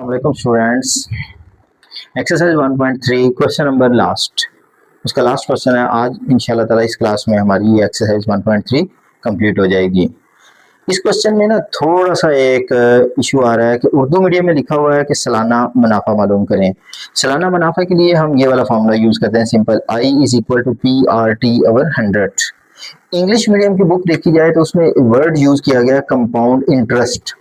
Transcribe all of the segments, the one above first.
वालेकुम students. Exercise 1.3 question number last, उसका last question है आज। इंशाल्लाह ताला इस क्लास में हमारी ये एक्सरसाइज 1.3 कंप्लीट हो जाएगी। इस क्वेश्चन में ना थोड़ा सा एक इशू आ रहा है कि उर्दू मीडियम में लिखा हुआ है कि सालाना मुनाफा मालूम करें। सालाना मुनाफा के लिए हम ये वाला फार्मूला यूज करते हैं, simple I is equal to PRT over 100। English medium की बुक देखी जाए तो उसमें वर्ड यूज किया गया कंपाउंड इंटरेस्ट।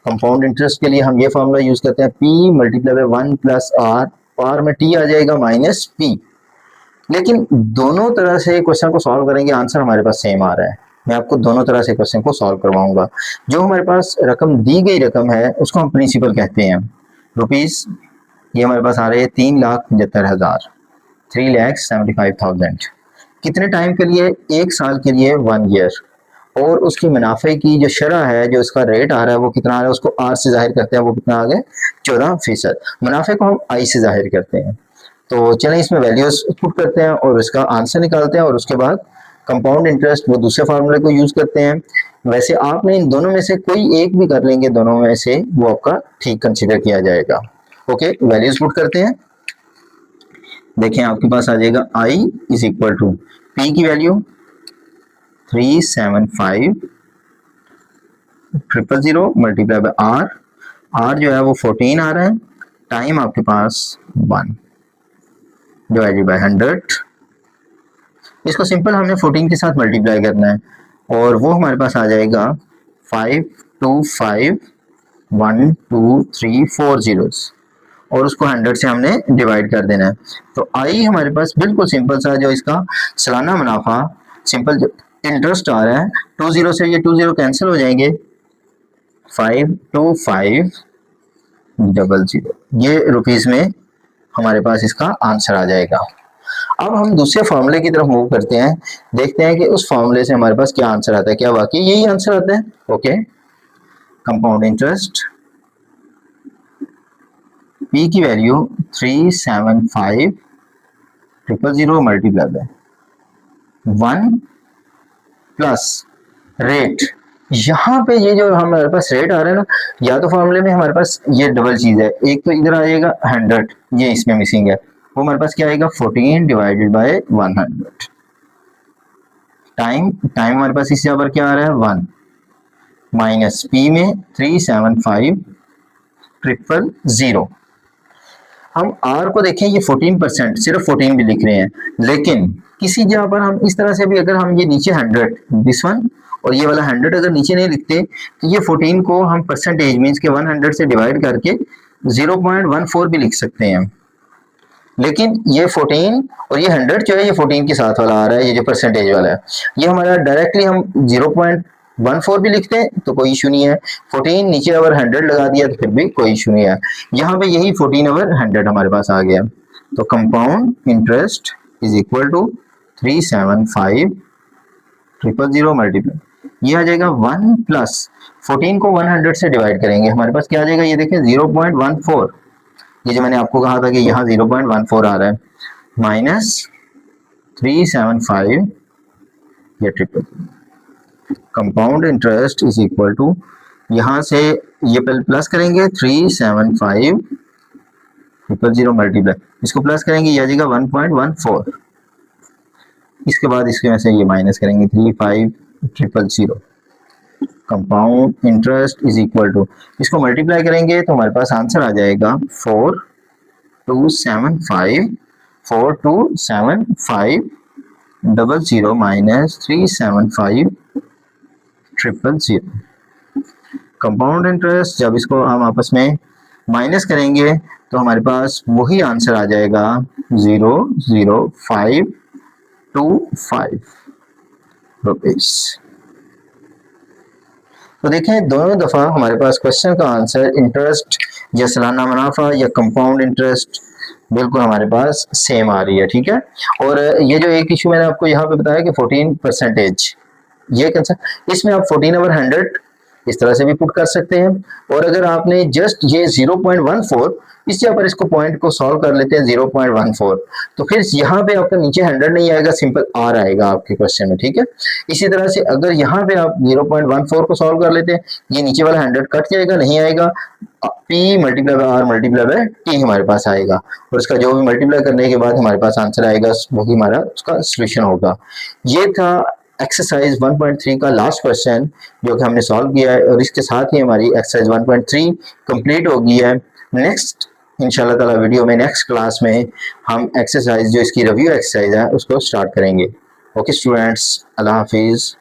कंपाउंड इंटरेस्ट के लिए हम ये फार्मूला यूज करते हैं P multiply by 1 plus R, पार में T आ जाएगा माइनस P। लेकिन दोनों तरह से क्वेश्चन को सॉल्व करेंगे, आंसर हमारे पास सेम आ रहा है। मैं आपको दोनों तरह से क्वेश्चन को सॉल्व करवाऊंगा। जो हमारे पास रकम दी गई रकम है उसको हम प्रिंसिपल कहते हैं, रुपीज। ये हमारे पास आ रहे हैं 3,75,000, 3,75,000। कितने टाइम के लिए? 1 साल के लिए, 1 ईयर। और उसकी मुनाफे की जो शरह है, जो इसका रेट आ रहा है वो कितना आ रहा है, उसको R से जाहिर करते हैं। वो कितना आ गया? 14%। मुनाफे को हम I से जाहिर करते हैं। तो चलें इसमें वैल्यूज पुट करते हैं और इसका आंसर निकालते हैं, और उसके बाद कंपाउंड इंटरेस्ट वो दूसरे फार्मूले को यूज करते हैं। वैसे आपने इन दोनों में से कोई एक भी कर लेंगे, दोनों में से वो आपका ठीक कंसिडर किया जाएगा। ओके, वैल्यूज पुट करते हैं। देखें आपके पास आ जाएगा I is equal to P की value 375,000 multiply by R। R जो है वो 14 आ रहा है, टाइम आपके पास 1 डिवाइडेड बाय 100। इसको सिंपल हमने 14 के साथ मल्टीप्लाई करना है और वो हमारे पास आ जाएगा 525,123 zeros, और उसको 100 से हमने डिवाइड कर देना है। तो आई हमारे पास बिल्कुल सिंपल सा जो इसका सालाना मुनाफा, सिंपल जो इंटरेस्ट आ रहा है, 20 से ये 20 कैंसिल हो जाएंगे, 525,000 ये रुपीस में हमारे पास इसका आंसर आ जाएगा। अब हम दूसरे फॉर्मूले की तरफ मूव करते हैं, देखते हैं कि उस फॉर्मूले से हमारे पास क्या आंसर आता है। क्या वाकई यही आंसर आता है? ओके, कंपाउंड इंटरेस्ट P की value 375,000 multiply bye 1 plus rate. यहाँ पे ये जो हमारे पास रेट आ रहा है ना, या तो फॉर्मूले में हमारे पास ये डबल चीज है, एक तो इधर आ जाएगा 100, ये इसमें मिसिंग है, वो हमारे पास क्या आएगा 14 डिवाइडेड बाय 100। टाइम हमारे पास इससे पर क्या आ रहा है 1 माइनस P में 375,000। हम R को देखें, ये 14%, सिर्फ 14 भी लिख रहे हैं, लेकिन किसी जगह पर हम इस तरह से भी, अगर हम ये नीचे 100 दिस वन और ये वाला 100 अगर नीचे नहीं लिखते तो ये 14 को हम परसेंटेज मीन्स के 100 से डिवाइड करके 0.14 भी लिख सकते हैं। लेकिन ये 14 और ये 100 जो है ये 14 के साथ वाला आ रहा है, ये जो परसेंटेज वाला है, ये हमारा डायरेक्टली हम 0.14 भी लिखते हैं तो कोई इशू नहीं है। 14 नीचे अगर 100 लगा दिया तो फिर भी कोई इशू नहीं है। यहाँ पे यही 14 ओवर 100 हमारे पास आ गया। तो compound interest is equal to 375,000 multiply, ये आ जाएगा 1 प्लस 14 को 100 से डिवाइड करेंगे, हमारे पास क्या आ जाएगा, ये देखें 0.14। ये जो मैंने आपको कहा था कि यहाँ 0.14 आ रहा है, माइनस 375 ये triple. Compound interest is equal to, यहाँ से ये प्लस करेंगे 375,000 मल्टीप्लाई, इसको प्लस करेंगे ये आ जाएगा 1.14। इसके बाद इसके में से ये माइनस करेंगे 35,000। Compound interest is equal to, इसको मल्टीप्लाई करेंगे तो हमारे पास आंसर आ जाएगा 4275,000 माइनस 375,000। कंपाउंड इंटरेस्ट जब इसको हम आपस में माइनस करेंगे तो हमारे पास वही आंसर आ जाएगा 00525 रुपीस। तो देखें दोनों दफा हमारे पास क्वेश्चन का आंसर इंटरेस्ट या सालाना मुनाफा या कंपाउंड इंटरेस्ट बिल्कुल हमारे पास सेम आ रही है, ठीक है। और ये जो एक इशू मैंने आपको यहाँ पे बताया कि 14%, ये कंसेप्ट, इसमें आप 14 ओवर 100 इस तरह से भी पुट कर सकते हैं। और अगर आपने जस्ट ये 0.14 इस जगह पर इसको पॉइंट को सॉल्व कर लेते हैं 0.14, तो फिर यहाँ पे आपका नीचे 100 नहीं आएगा, सिंपल R आएगा आपके क्वेश्चन में, ठीक है। इसी तरह से अगर यहाँ पे आप 0.14 को सॉल्व कर लेते हैं, ये नीचे वाला 100 कट जाएगा, नहीं आएगा, P multiply by R multiply by T हमारे पास आएगा, और इसका जो भी मल्टीप्लाई करने के बाद हमारे पास आंसर आएगा वो ही हमारा उसका सोल्यूशन होगा। ये था एक्सरसाइज 1.3 का लास्ट क्वेश्चन जो कि हमने सॉल्व किया है, और इसके साथ ही हमारी एक्सरसाइज 1.3 कंप्लीट हो गई है। नेक्स्ट इंशाल्लाह ताला वीडियो में नेक्स्ट क्लास में हम एक्सरसाइज जो इसकी रिव्यू एक्सरसाइज है उसको स्टार्ट करेंगे। ओके स्टूडेंट्स, अल्लाह हाफिज।